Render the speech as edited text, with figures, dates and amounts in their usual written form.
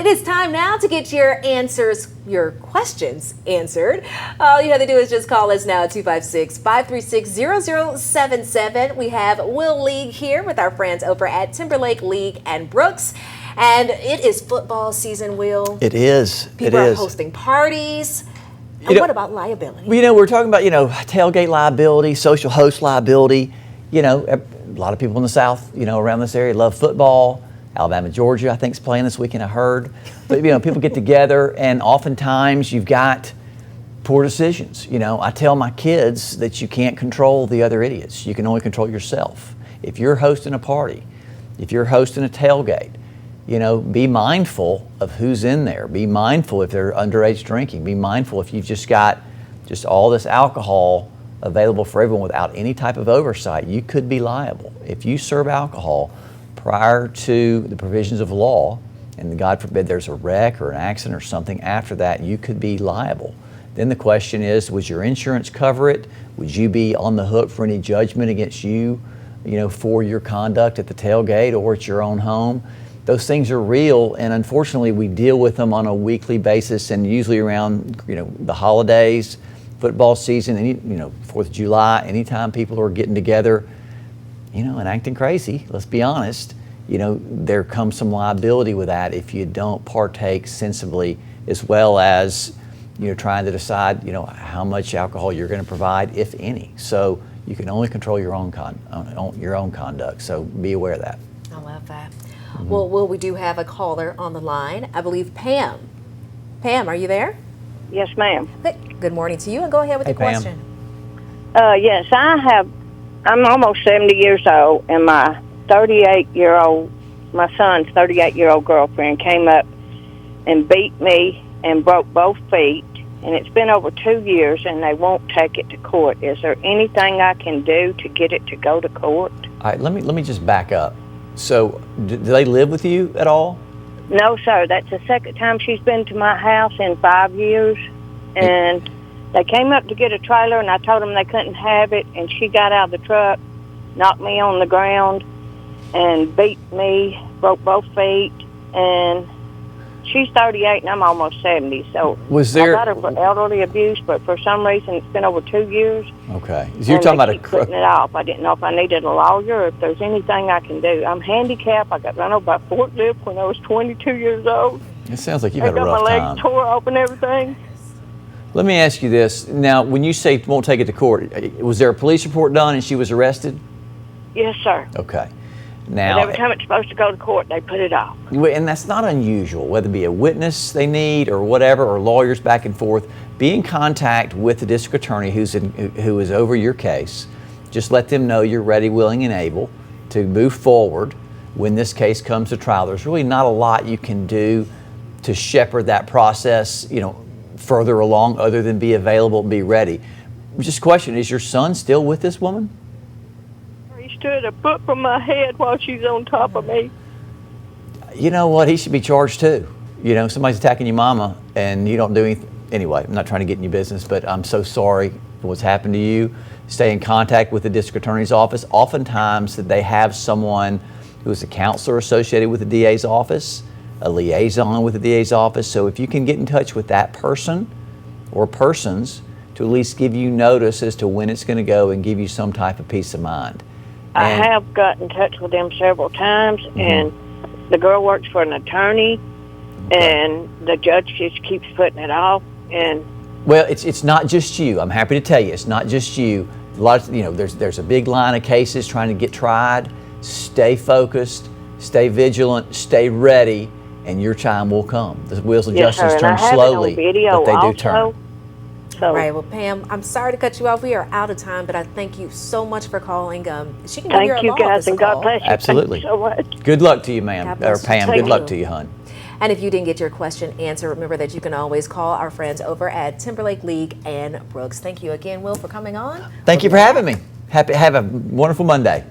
It is time now to get your questions answered. All you have to do is just call us now at 256-536-0077. We have Will League here with our friends over at Timberlake League and Brooks. And it is football season, Will. It is. People are hosting parties. And what about liability? We're talking about, tailgate liability, social host liability. A lot of people in the South, around this area love football. Alabama, Georgia, I think, is playing this weekend, I heard. But, people get together, and oftentimes you've got poor decisions. I tell my kids that you can't control the other idiots. You can only control yourself. If you're hosting a party, if you're hosting a tailgate, be mindful of who's in there. Be mindful if they're underage drinking. Be mindful if you've just got all this alcohol available for everyone without any type of oversight. You could be liable. If you serve alcohol prior to the provisions of law, and God forbid there's a wreck or an accident or something after that, you could be liable. Then the question is, would your insurance cover it? Would you be on the hook for any judgment against you, for your conduct at the tailgate or at your own home? Those things are real, and unfortunately we deal with them on a weekly basis, and usually around the holidays, football season, 4th of July, anytime people are getting together, and acting crazy, let's be honest, there comes some liability with that if you don't partake sensibly, as well as, trying to decide, how much alcohol you're going to provide, if any. So you can only control your own conduct. So be aware of that. I love that. Mm-hmm. Well, Will, we do have a caller on the line. I believe Pam. Pam, are you there? Yes, ma'am. Good morning to you, and go ahead with your question. Yes, I'm almost 70 years old, and my son's 38-year-old girlfriend came up and beat me and broke both feet, and it's been over 2 years, and they won't take it to court. Is there anything I can do to get it to go to court? All right, let me just back up. So, do they live with you at all? No, sir. That's the second time she's been to my house in 5 years, and they came up to get a trailer, and I told them they couldn't have it, and she got out of the truck, knocked me on the ground, and beat me, broke both feet, and she's 38 and I'm almost 70, so I got her for elderly abuse, but for some reason it's been over 2 years. Okay. So you're talking about putting it off. I didn't know if I needed a lawyer or if there's anything I can do. I'm handicapped. I got run over by a forklift when I was 22 years old. It sounds like you've had a rough time. I got my legs tore open and everything. Let me ask you this. Now, when you say won't take it to court, was there a police report done and she was arrested? Yes, sir. Okay. Now, and every time it's supposed to go to court, they put it off. And that's not unusual, whether it be a witness they need or whatever, or lawyers back and forth. Be in contact with the district attorney who is over your case. Just let them know you're ready, willing, and able to move forward when this case comes to trial. There's really not a lot you can do to shepherd that process, further along, other than be available and be ready. Just a question, is your son still with this woman? He stood a foot from my head while she's on top of me. You know what? He should be charged too. Somebody's attacking your mama and you don't do anything. Anyway, I'm not trying to get in your business, but I'm so sorry for what's happened to you. Stay in contact with the district attorney's office. Oftentimes they have someone who is a counselor associated with the DA's office, a liaison with the DA's office. So if you can get in touch with that person or persons to at least give you notice as to when it's going to go and give you some type of peace of mind. I have got in touch with them several times, and the girl works for an attorney, and the judge just keeps putting it off. And well, it's not just you. I'm happy to tell you, it's not just you. A lot of, there's a big line of cases trying to get tried. Stay focused, stay vigilant, stay ready, and your time will come. The wheels of justice turn slowly, but they do turn. All right, well, Pam, I'm sorry to cut you off. We are out of time, but I thank you so much for calling. She can give your law office a call. God bless you. Absolutely. Thank you so much. Good luck to you, ma'am. Or Pam, good luck to you, hon. And if you didn't get your question answered, remember that you can always call our friends over at Timberlake League and Brooks. Thank you again, Will, for coming on. Thank you for having me. Have a wonderful Monday.